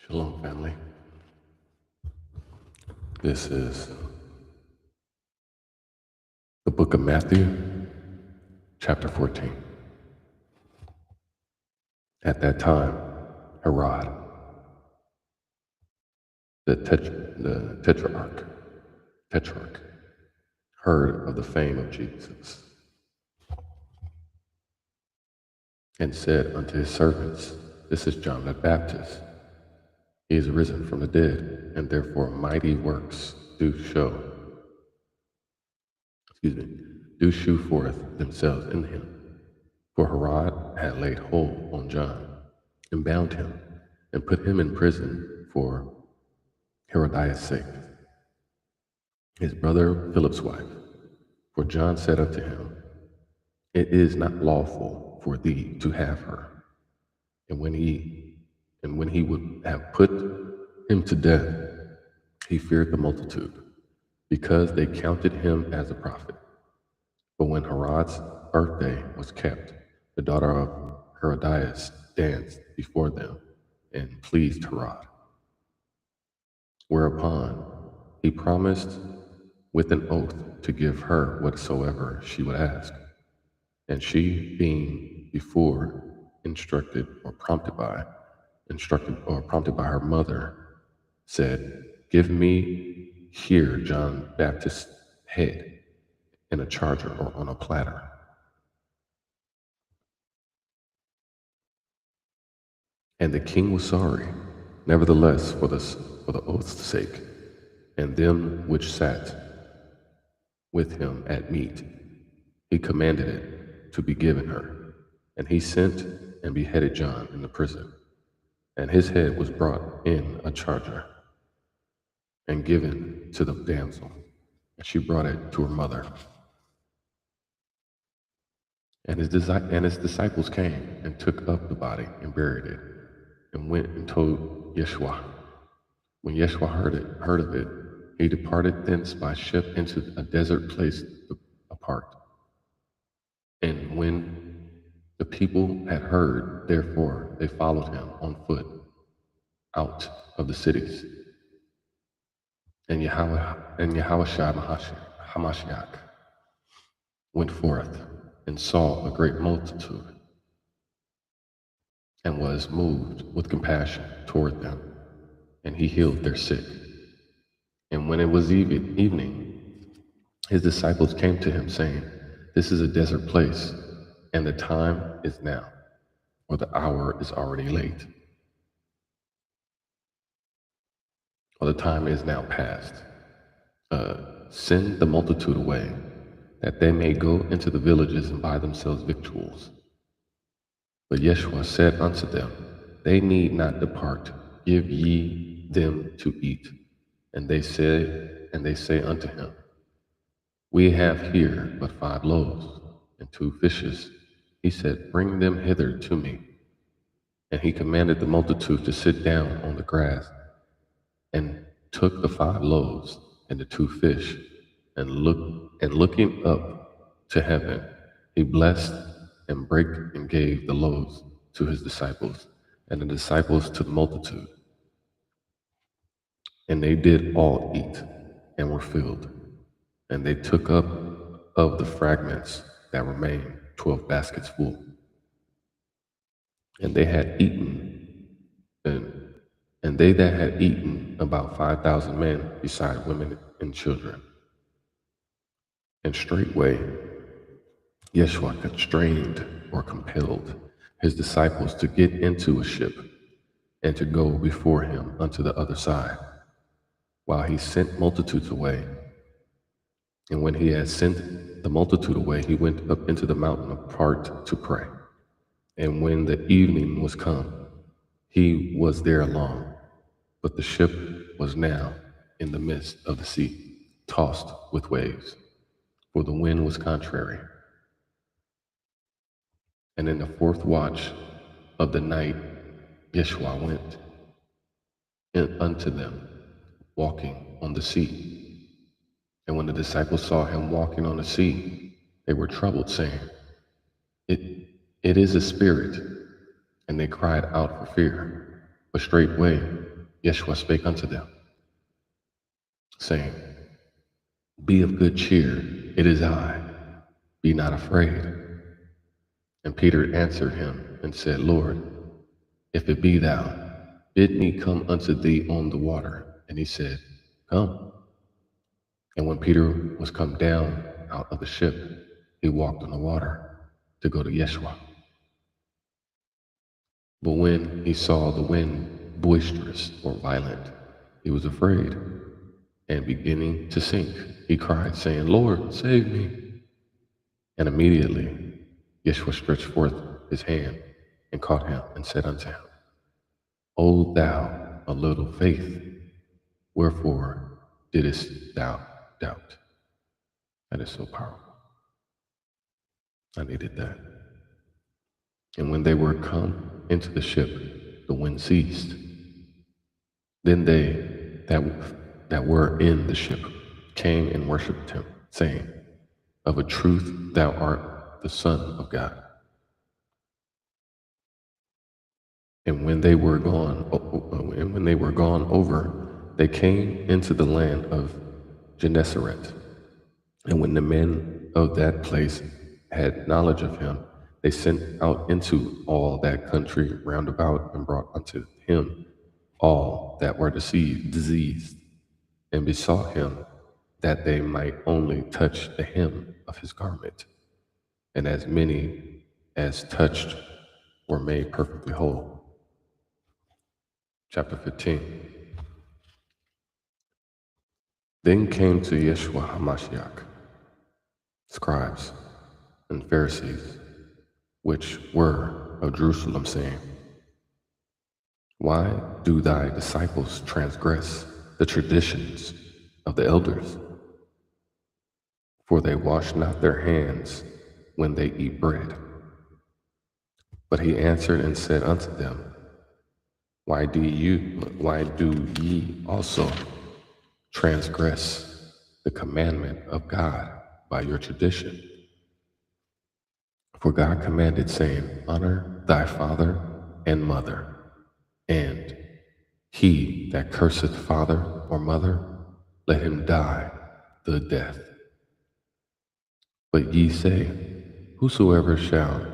Shalom, family. This is the book of Matthew, chapter 14. At that time, Herod, the tetrarch, heard of the fame of Jesus and said unto his servants, This is John the Baptist. He is risen from the dead, and therefore mighty works do shew forth themselves in him. For Herod had laid hold on John, and bound him, and put him in prison for Herodias' sake, his brother Philip's wife. For John said unto him, It is not lawful for thee to have her. And when he would have put him to death, he feared the multitude, because they counted him as a prophet. But when Herod's birthday was kept, the daughter of Herodias danced before them and pleased Herod. Whereupon he promised with an oath to give her whatsoever she would ask. And she, being before instructed or prompted by her mother, said, Give me here John Baptist's head in a charger or on a platter. And the king was sorry, nevertheless, for the oath's sake, and them which sat with him at meat, he commanded it to be given her. And he sent and beheaded John in the prison. And his head was brought in a charger and given to the damsel, and she brought it to her mother. And his disciples came and took up the body and buried it, and went and told Yeshua. When Yeshua heard of it, he departed thence by ship into a desert place apart. And when the people had heard, therefore they followed him on foot out of the cities. And Yahushua Hamashiach went forth and saw a great multitude, and was moved with compassion toward them, and he healed their sick. And when it was evening, his disciples came to him, saying, This is a desert place, and the time is now, or the hour is already late, or the time is now past. Send the multitude away, that they may go into the villages and buy themselves victuals. But Yeshua said unto them, They need not depart, give ye them to eat. And they say unto him, We have here but 5 loaves and 2 fishes. He said, Bring them hither to me. And he commanded the multitude to sit down on the grass, and took the 5 loaves and the 2 fish, and looking up to heaven, he blessed and brake and gave the loaves to his disciples, and the disciples to the multitude. And they did all eat, and were filled. And they took up of the fragments that remained 12 baskets full. And they had eaten, and they that had eaten, about 5,000 men, beside women and children. And straightway Yeshua constrained or compelled his disciples to get into a ship, and to go before him unto the other side, while he sent multitudes away. And when he had sent the multitude away, he went up into the mountain apart to pray. And when the evening was come, he was there alone. But the ship was now in the midst of the sea, tossed with waves, for the wind was contrary. And in the 4th watch of the night, Yeshua went in unto them, walking on the sea. And when the disciples saw him walking on the sea, they were troubled, saying, It is a spirit. And they cried out for fear. But straightway Yeshua spake unto them, saying, Be of good cheer, it is I, be not afraid. And Peter answered him and said, Lord, if it be thou, bid me come unto thee on the water. And he said, Come. And when Peter was come down out of the ship, he walked on the water to go to Yeshua. But when he saw the wind boisterous or violent, he was afraid, and beginning to sink, he cried, saying, Lord, save me. And immediately Yeshua stretched forth his hand and caught him and said unto him, O thou of little faith, wherefore didst thou doubt? That is so powerful. I needed that. And when they were come into the ship, the wind ceased. Then they that were in the ship came and worshipped him, saying, Of a truth thou art the Son of God. And when they were gone over, they came into the land of Gennesaret. And when the men of that place had knowledge of him, they sent out into all that country round about and brought unto him all that were diseased, and besought him that they might only touch the hem of his garment. And as many as touched were made perfectly whole. Chapter 15. Then came to Yeshua HaMashiach, scribes and Pharisees, which were of Jerusalem, saying, Why do thy disciples transgress the traditions of the elders? For they wash not their hands when they eat bread. But he answered and said unto them, Why do ye also transgress the commandment of God by your tradition? For God commanded, saying, Honor thy father and mother, and he that curseth father or mother, let him die the death. But ye say, Whosoever shall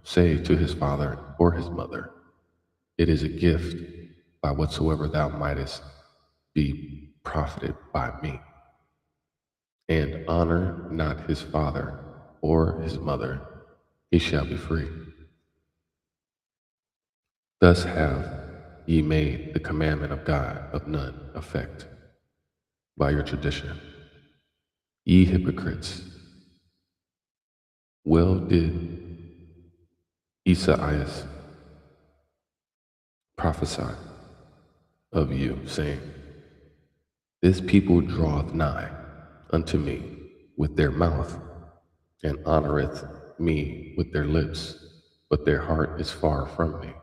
say to his father or his mother, It is a gift by whatsoever thou mightest be profited by me, and honor not his father or his mother, he shall be free. Thus have ye made the commandment of God of none effect by your tradition. Ye hypocrites, well did Esaias prophesy of you, saying, This people draweth nigh unto me with their mouth, and honoreth me with their lips, but their heart is far from me.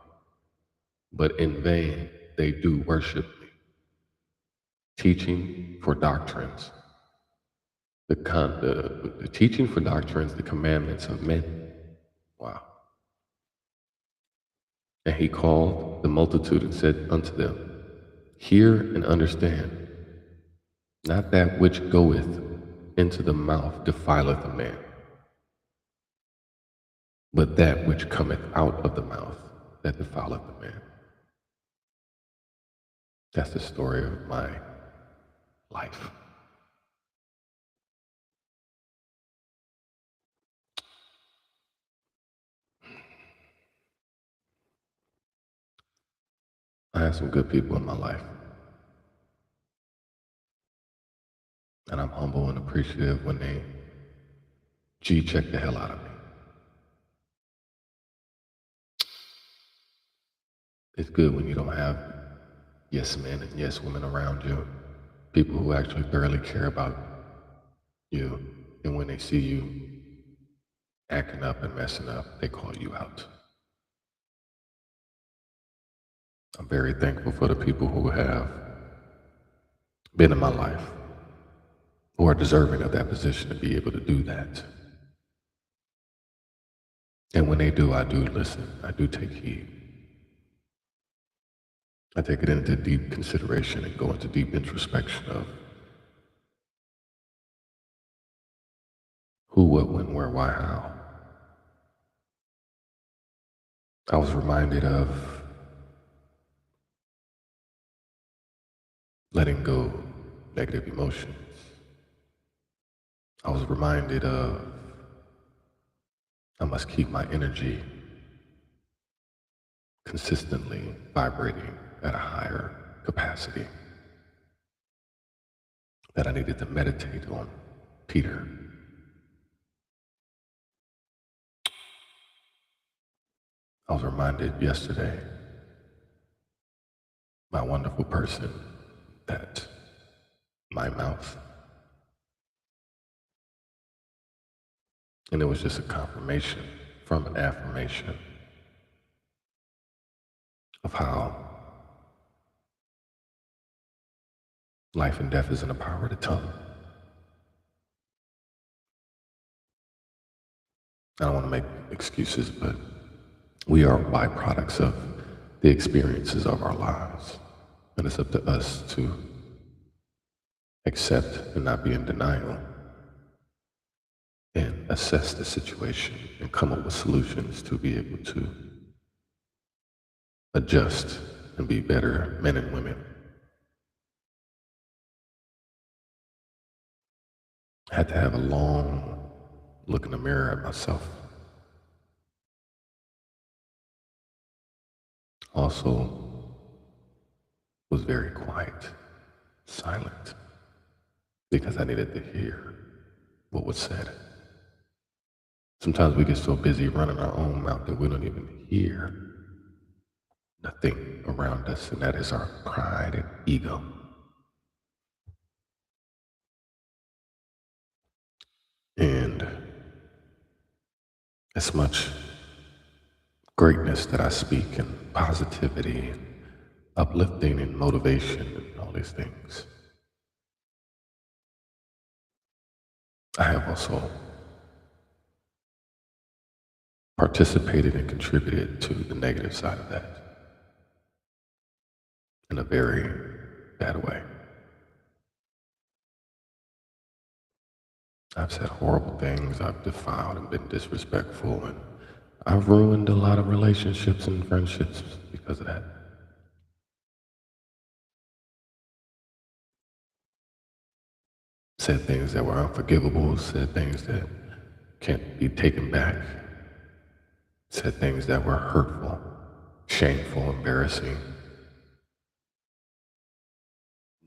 But in vain they do worship me, teaching for doctrines, teaching for doctrines the commandments of men. Wow. And he called the multitude and said unto them, Hear and understand, not that which goeth into the mouth defileth a man, but that which cometh out of the mouth that defileth a man. That's the story of my life. I have some good people in my life, and I'm humble and appreciative when they G-check the hell out of me. It's good when you don't have yes men and yes women around you, people who actually thoroughly care about you, and when they see you acting up and messing up, they call you out. I'm very thankful for the people who have been in my life, who are deserving of that position to be able to do that. And when they do, I do listen. I do take heed. I take it into deep consideration and go into deep introspection of who, what, when, where, why, how. I was reminded of letting go negative emotions. I was reminded of I must keep my energy consistently vibrating at a higher capacity, that I needed to meditate on Peter. I was reminded yesterday, my wonderful person, that my mouth, and it was just a confirmation from an affirmation of how life and death is in the power of the tongue. I don't want to make excuses, but we are byproducts of the experiences of our lives. And it's up to us to accept and not be in denial and assess the situation and come up with solutions to be able to adjust and be better men and women. I had to have a long look in the mirror at myself. Also was very quiet, silent, because I needed to hear what was said. Sometimes we get so busy running our own mouth that we don't even hear nothing around us, and that is our pride and ego. And as much greatness that I speak and positivity and uplifting and motivation and all these things, I have also participated and contributed to the negative side of that in a very bad way. I've said horrible things, I've defiled and been disrespectful, and I've ruined a lot of relationships and friendships because of that. Said things that were unforgivable, said things that can't be taken back, said things that were hurtful, shameful, embarrassing,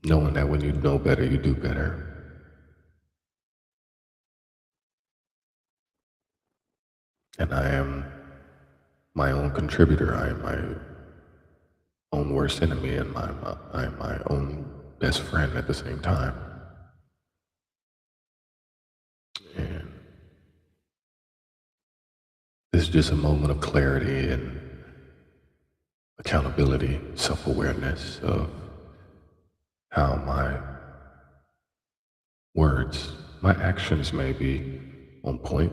knowing that when you know better, you do better. And I am my own contributor. I am my own worst enemy, and I am my own best friend at the same time. And this is just a moment of clarity and accountability, self-awareness of how my words, my actions may be on point,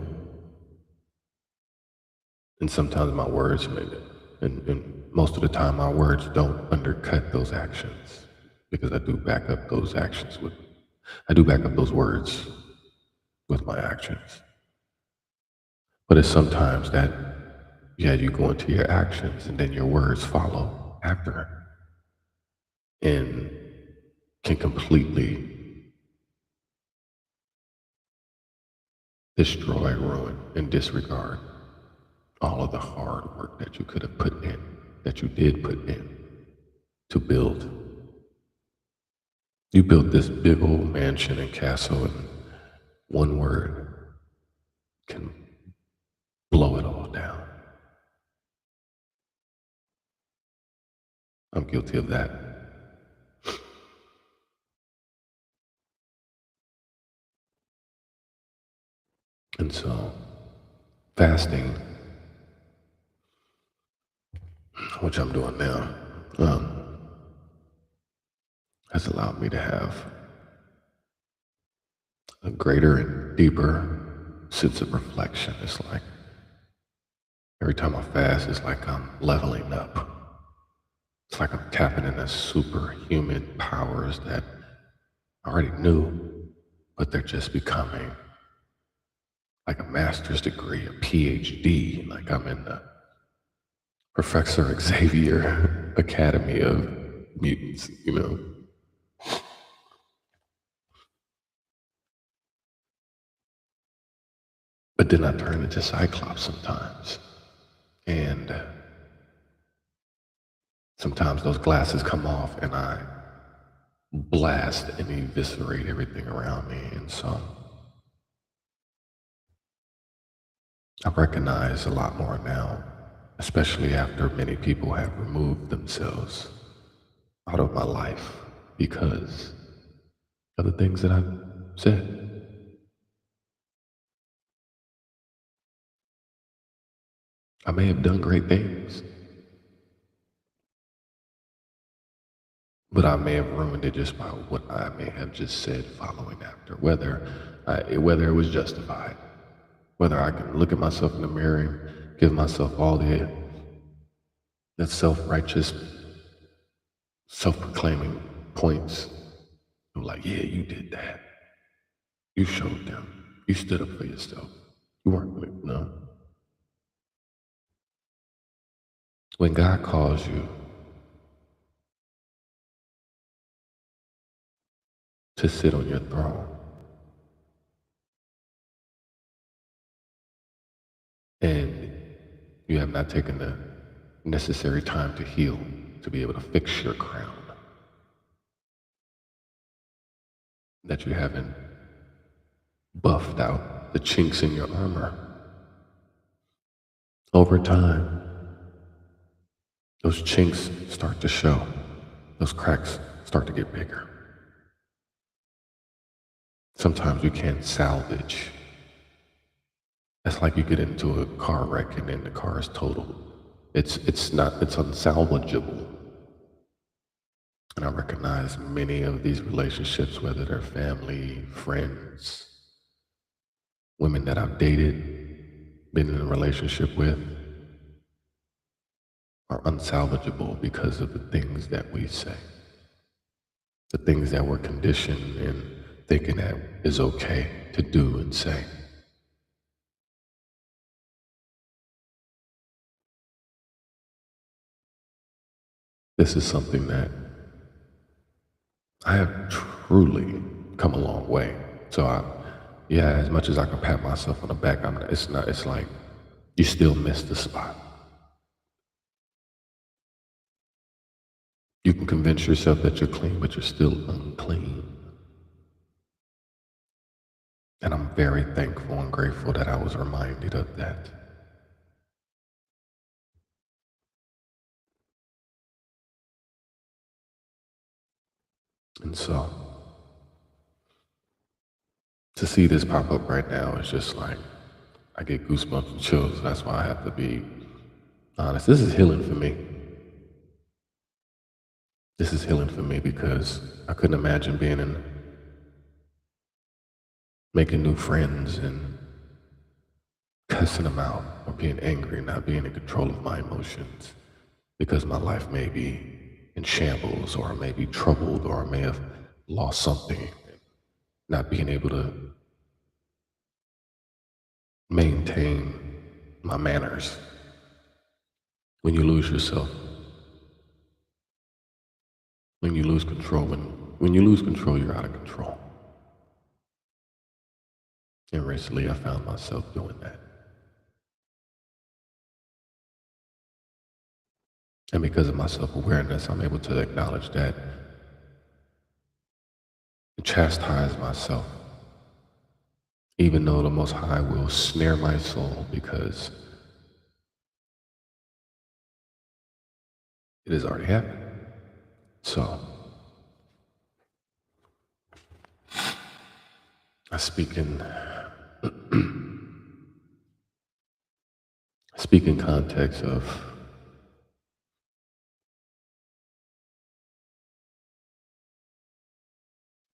and sometimes my words may be, and most of the time my words don't undercut those actions because I do back up those actions with, I do back up those words with my actions. But it's sometimes that, yeah, you go into your actions and then your words follow after and can completely destroy, ruin, and disregard all of the hard work that you could have put in, that you did put in to build. You built this big old mansion and castle, and one word can blow it all down. I'm guilty of that. And so, fasting, which I'm doing now, has allowed me to have a greater and deeper sense of reflection. It's like every time I fast, it's like I'm leveling up. It's like I'm tapping into superhuman powers that I already knew, but they're just becoming like a master's degree, a PhD, like I'm in the Professor Xavier Academy of Mutants, you know? But then I turn into Cyclops sometimes. And sometimes those glasses come off and I blast and eviscerate everything around me. And so I recognize a lot more now, especially after many people have removed themselves out of my life because of the things that I've said. I may have done great things, but I may have ruined it just by what I may have just said following after, whether it was justified, whether I can look at myself in the mirror and give myself all the self-righteous, self-proclaiming points. I'm like, yeah, you did that. You showed them. You stood up for yourself. You weren't really, no. When God calls you to sit on your throne and you have not taken the necessary time to heal, to be able to fix your crown, that you haven't buffed out the chinks in your armor, over time, those chinks start to show, those cracks start to get bigger. Sometimes you can't salvage. It's like you get into a car wreck and then the car is totaled. It's unsalvageable. And I recognize many of these relationships, whether they're family, friends, women that I've dated, been in a relationship with, are unsalvageable because of the things that we say, the things that we're conditioned in thinking that is okay to do and say. This is something that I have truly come a long way. So yeah, as much as I can pat myself on the back, it's not, it's like you still missed the spot. You can convince yourself that you're clean, but you're still unclean. And I'm very thankful and grateful that I was reminded of that. And so to see this pop up right now is just like, I get goosebumps and chills. That's why I have to be honest. This is healing for me. This is healing for me because I couldn't imagine being in, making new friends and cussing them out or being angry, not being in control of my emotions because my life may be in shambles or I may be troubled or I may have lost something, not being able to maintain my manners. When you lose yourself, when you lose control, when you lose control, you're out of control. And recently I found myself doing that. And because of my self-awareness, I'm able to acknowledge that and chastise myself, even though the Most High will snare my soul because it has already happened. So I speak in context of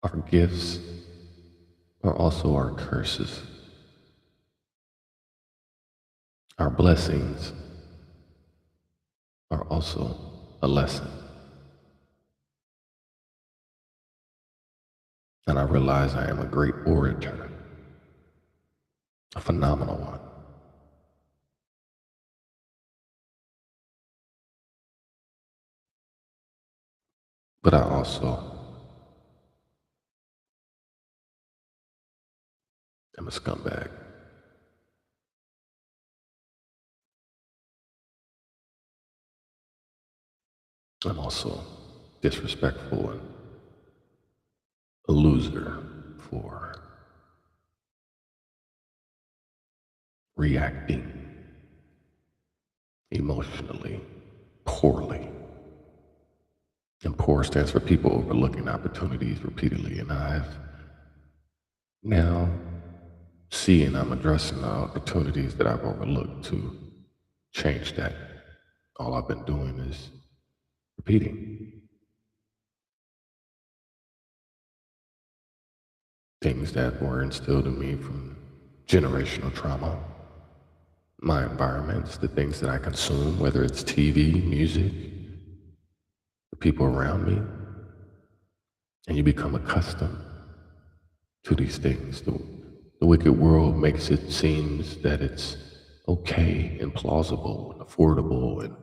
our gifts are also our curses. Our blessings are also a lesson. And I realize I am a great orator, a phenomenal one. But I also am a scumbag. I'm also disrespectful and a loser for reacting emotionally poorly. And poor stands for people overlooking opportunities repeatedly. And I've now seeing I'm addressing the opportunities that I've overlooked to change that. All I've been doing is repeating things that were instilled in me from generational trauma, my environments, the things that I consume, whether it's TV, music, the people around me, and you become accustomed to these things. The wicked world makes it seems that it's okay and plausible and affordable and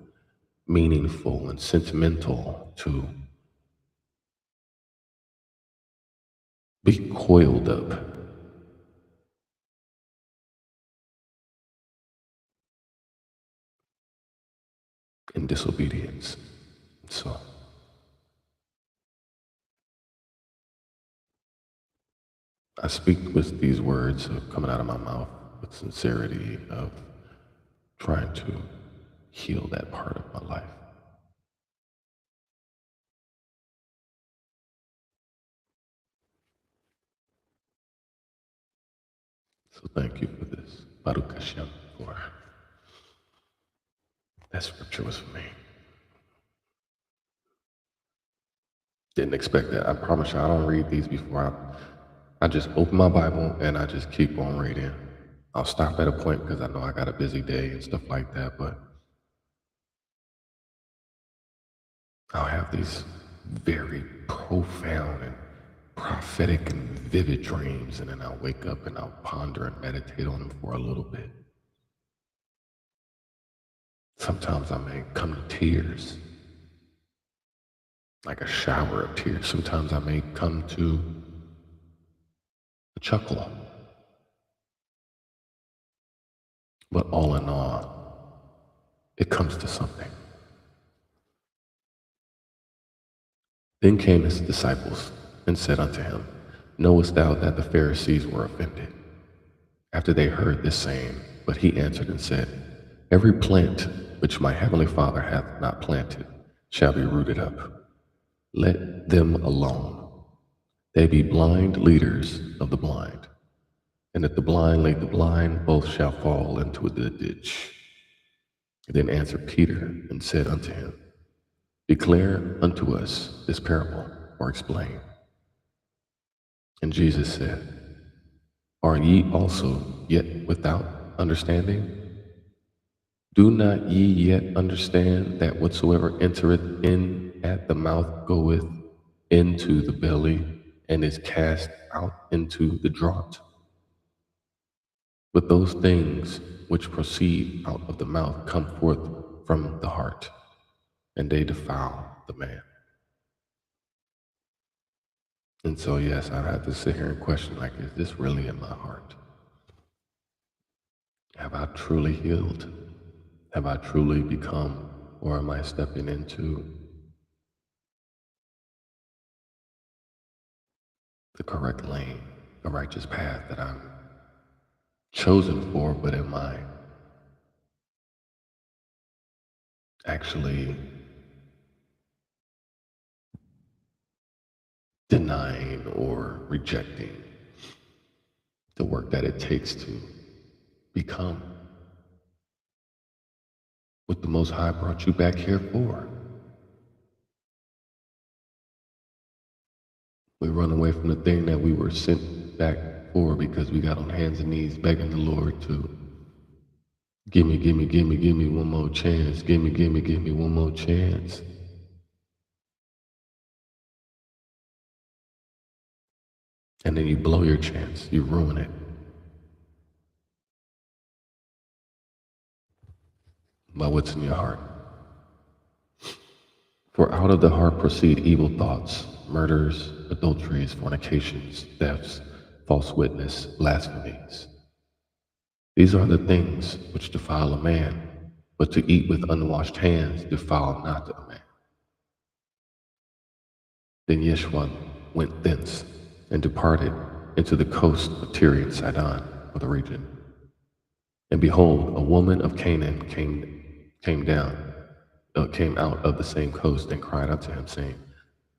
meaningful and sentimental to be coiled up in disobedience. So I speak with these words coming out of my mouth with sincerity of trying to heal that part of my life. So thank you for this. Baruch Hashem for that scripture was for me. Didn't expect that. I promise you, I don't read these before. I just open my Bible and I just keep on reading. I'll stop at a point because I know I got a busy day and stuff like that, but I'll have these very profound and prophetic and vivid dreams, and then I'll wake up and I'll ponder and meditate on them for a little bit. Sometimes I may come to tears, like a shower of tears. Sometimes I may come to a chuckle. But all in all, it comes to something. Then came his disciples and said unto him, Knowest thou that the Pharisees were offended after they heard this saying? But he answered and said, Every plant which my heavenly Father hath not planted shall be rooted up. Let them alone. They be blind leaders of the blind. And if the blind lead the blind, both shall fall into the ditch. Then answered Peter and said unto him, Declare unto us this parable, or explain. And Jesus said, Are ye also yet without understanding? Do not ye yet understand that whatsoever entereth in at the mouth goeth into the belly, and is cast out into the draught? But those things which proceed out of the mouth come forth from the heart, and they defile the man. And so, yes, I've had to sit here and question, like, is this really in my heart? Have I truly healed? Have I truly become, or am I stepping into the correct lane, the righteous path that I'm chosen for, but am I actually denying or rejecting the work that it takes to become what the Most High brought you back here for? We run away from the thing that we were sent back for because we got on hands and knees begging the Lord to gimme, gimme, gimme, gimme one more chance. Gimme, gimme, gimme one more chance. and then you blow your chance, you ruin it by what's in your heart. For out of the heart proceed evil thoughts, murders, adulteries, fornications, thefts, false witness, blasphemies. These are the things which defile a man, but to eat with unwashed hands defile not a man. Then Yeshua went thence and departed into the coast of Tyre and Sidon, or the region. And behold, a woman of Canaan came out of the same coast and cried unto him, saying,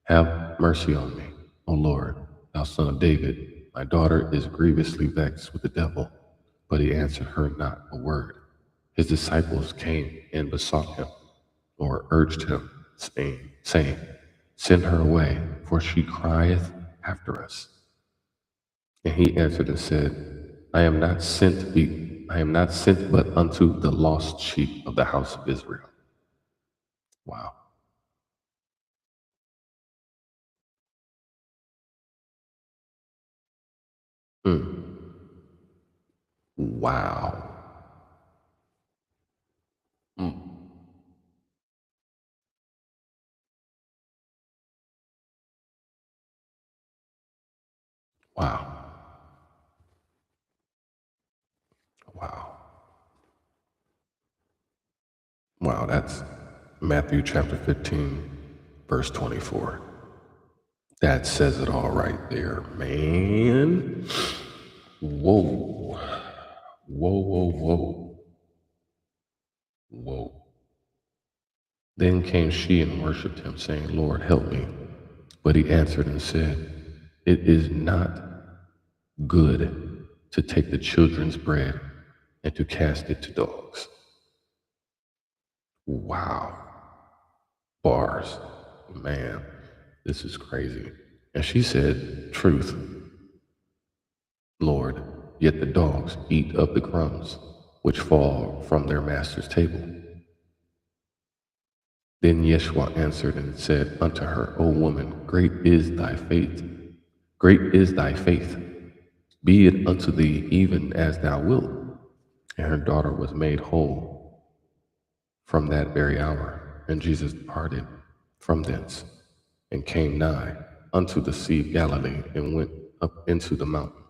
Have mercy on me, O Lord, thou son of David. My daughter is grievously vexed with the devil. But he answered her not a word. His disciples came and besought him, or urged him, saying, Send her away, for she crieth after us. And he answered and said, I am not sent but unto the lost sheep of the house of Israel. Wow. Mm. Wow. Mm. Wow. Wow. Wow. That's Matthew chapter 15, verse 24. That says it all right there, man. Whoa. Whoa, whoa, whoa. Whoa. Then came she and worshipped him, saying, Lord, help me. But he answered and said, It is not good to take the children's bread and to cast it to dogs. Wow. Bars. Man, this is crazy. And she said, Truth, Lord, yet the dogs eat of the crumbs which fall from their master's table. Then Yeshua answered and said unto her, O woman, great is thy faith. Great is thy faith. Be it unto thee even as thou wilt. And her daughter was made whole from that very hour. And Jesus departed from thence and came nigh unto the Sea of Galilee and went up into the mountain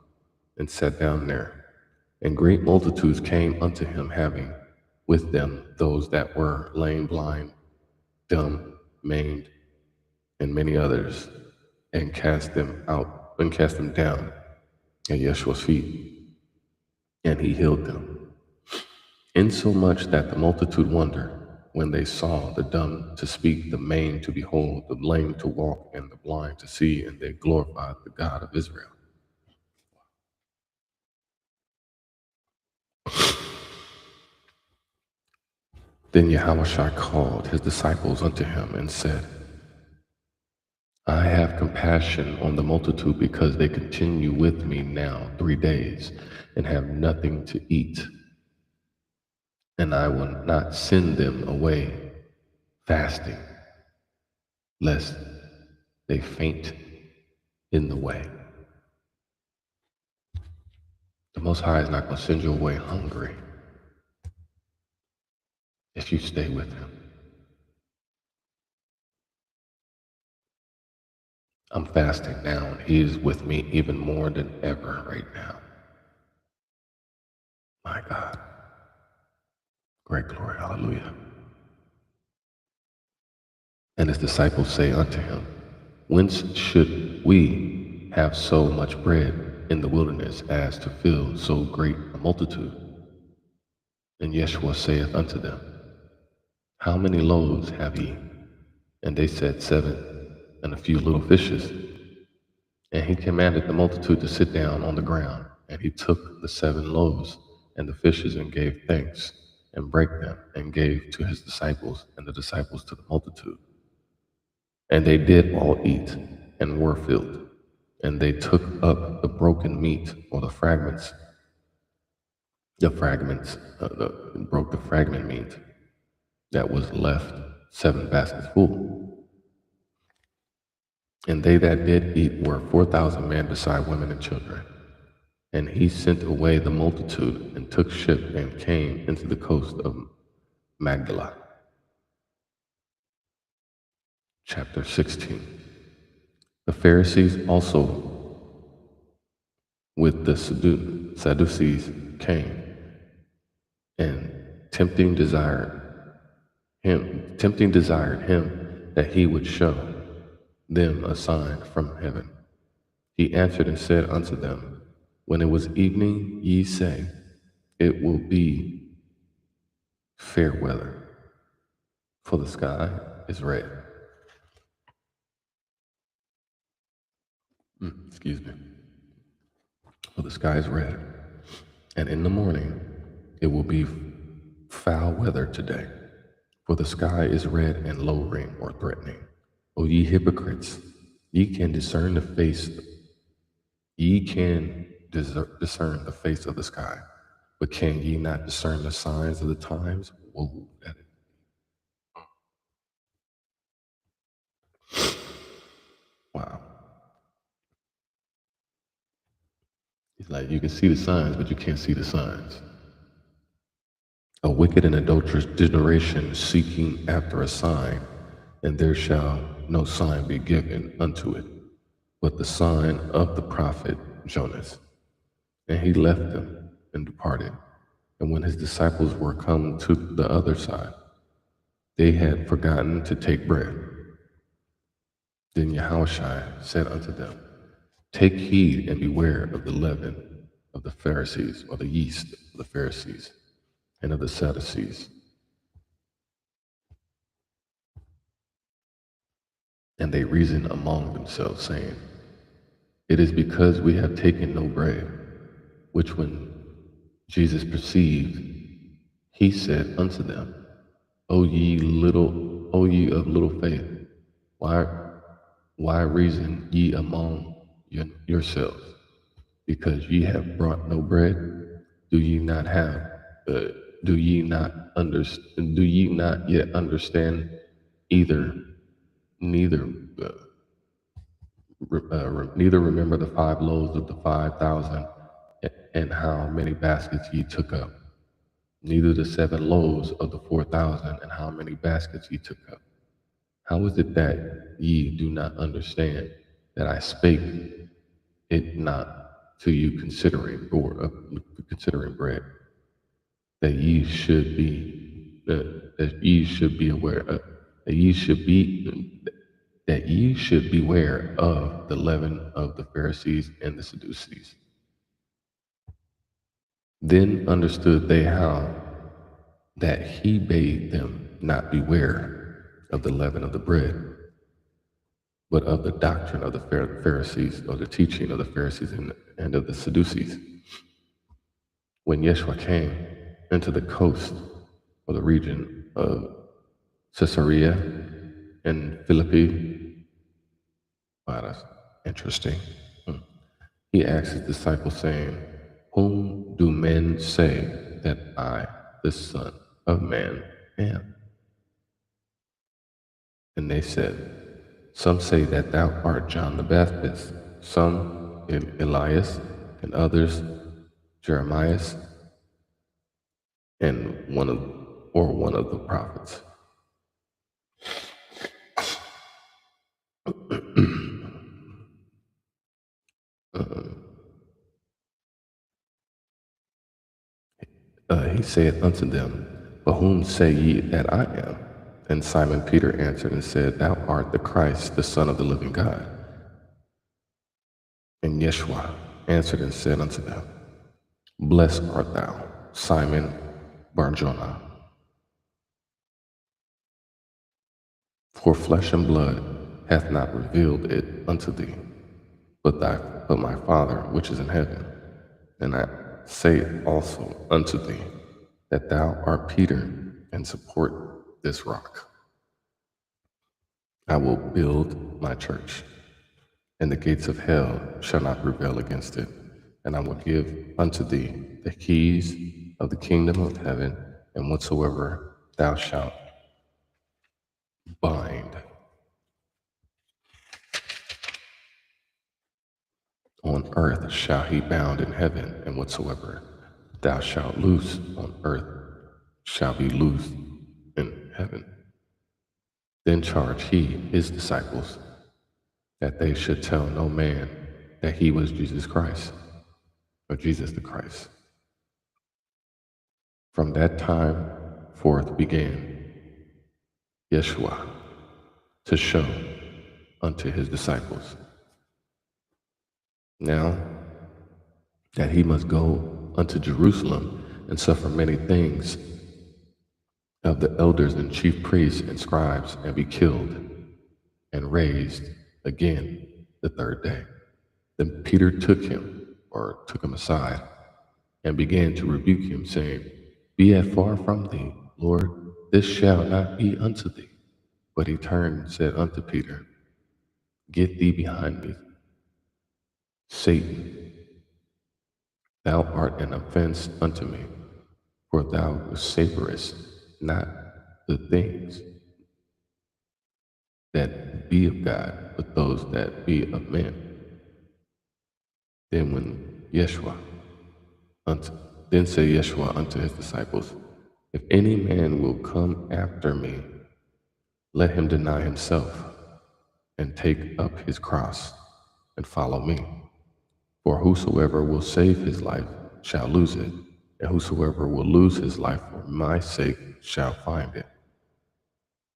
and sat down there. And great multitudes came unto him, having with them those that were lame, blind, dumb, maimed, and many others, and cast them down at Yeshua's feet, and he healed them. Insomuch that the multitude wondered when they saw the dumb to speak, the maimed to behold, the lame to walk, and the blind to see, and they glorified the God of Israel. Then Yahushua called his disciples unto him and said, I have compassion on the multitude because they continue with me now 3 days and have nothing to eat. And I will not send them away fasting, lest they faint in the way. The Most High is not going to send you away hungry if you stay with him. I'm fasting now, and he is with me even more than ever right now. My God. Great glory. Hallelujah. And his disciples say unto him, Whence should we have so much bread in the wilderness as to fill so great a multitude? And Yeshua saith unto them, How many loaves have ye? And they said, 7, and a few little fishes. And he commanded the multitude to sit down on the ground. And he took the 7 loaves and the fishes, and gave thanks, and brake them, and gave to his disciples, and the disciples to the multitude. And they did all eat, and were filled. And they took up the broken meat, or the fragments, broke the fragment meat that was left, 7 baskets full. And they that did eat were 4,000 men beside women and children. And he sent away the multitude and took ship and came into the coast of Magdala. Chapter 16. The Pharisees also with the Sadducees came, and tempting desired him that he would show them a sign from heaven. He answered and said unto them, When it was evening, ye say, It will be fair weather, for the sky is red. Excuse me. For the sky is red. And in the morning, it will be foul weather today, for the sky is red and lowering or threatening. O ye hypocrites, ye can discern the face of the sky, but can ye not discern the signs of the times? Whoa, wow. It's like you can see the signs, but you can't see the signs. A wicked and adulterous generation seeking after a sign, and there shall no sign be given unto it, but the sign of the prophet Jonas. And he left them and departed. And when his disciples were come to the other side, they had forgotten to take bread. Then Yahushua said unto them, Take heed and beware of the leaven of the Pharisees, or the yeast of the Pharisees, and of the Sadducees. And they reasoned among themselves, saying, It is because we have taken no bread. Which when Jesus perceived, he said unto them, O ye of little faith, why reason ye among yourselves? Because ye have brought no bread? Do ye not yet understand neither neither remember the 5 loaves of the 5,000 and how many baskets ye took up? Neither the 7 loaves of the 4,000 and how many baskets ye took up? How is it that ye do not understand that I spake it not to you considering bread, that ye should be aware that ye should beware of the leaven of the Pharisees and the Sadducees? Then understood they how that he bade them not beware of the leaven of the bread, but of the doctrine of the Pharisees, or the teaching of the Pharisees and of the Sadducees. When Yeshua came into the coast, or the region of Caesarea and Philippi, wow, that's interesting. He asked his disciples, saying, Whom do men say that I, the Son of Man, am? And they said, Some say that thou art John the Baptist, some Elias, and others Jeremiah, and one of the prophets. He saith unto them, But whom say ye that I am? And Simon Peter answered and said, Thou art the Christ, the Son of the living God. And Yeshua answered and said unto them, Blessed art thou, Simon Barjona, for flesh and blood hath not revealed it unto thee, but my Father which is in heaven. And I say also unto thee, that thou art Peter, and support this rock. I will build my church, and the gates of hell shall not prevail against it. And I will give unto thee the keys of the kingdom of heaven, and whatsoever thou shalt bind on earth shall he bound in heaven, and whatsoever thou shalt loose on earth shall be loosed in heaven. Then charged he his disciples that they should tell no man that he was Jesus Christ, or Jesus the Christ. From that time forth began Yeshua to show unto his disciples, now that he must go unto Jerusalem and suffer many things of the elders and chief priests and scribes, and be killed and raised again the third day. Then Peter took him aside, and began to rebuke him, saying, Be it far from thee, Lord, this shall not be unto thee. But he turned and said unto Peter, Get thee behind me, Satan. Thou art an offense unto me, for thou savorest not the things that be of God, but those that be of men. Then said Yeshua unto his disciples, If any man will come after me, let him deny himself, and take up his cross, and follow me. For whosoever will save his life shall lose it, and whosoever will lose his life for my sake shall find it.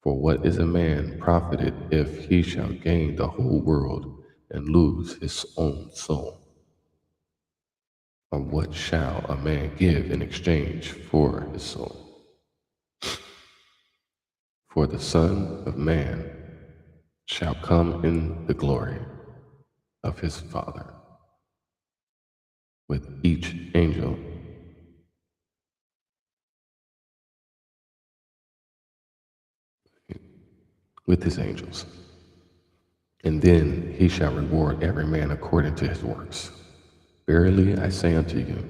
For what is a man profited if he shall gain the whole world and lose his own soul? Or what shall a man give in exchange for his soul? For the Son of Man shall come in the glory of his Father with each angel, with his angels. And then he shall reward every man according to his works. Verily I say unto you,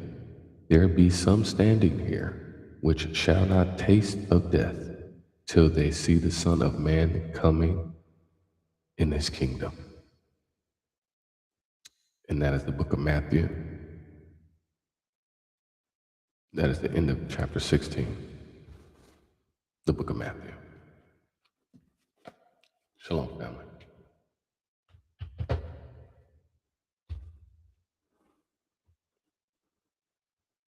there be some standing here which shall not taste of death till they see the Son of Man coming in his kingdom. And that is the book of Matthew. That is the end of chapter 16, the book of Matthew. Shalom, family.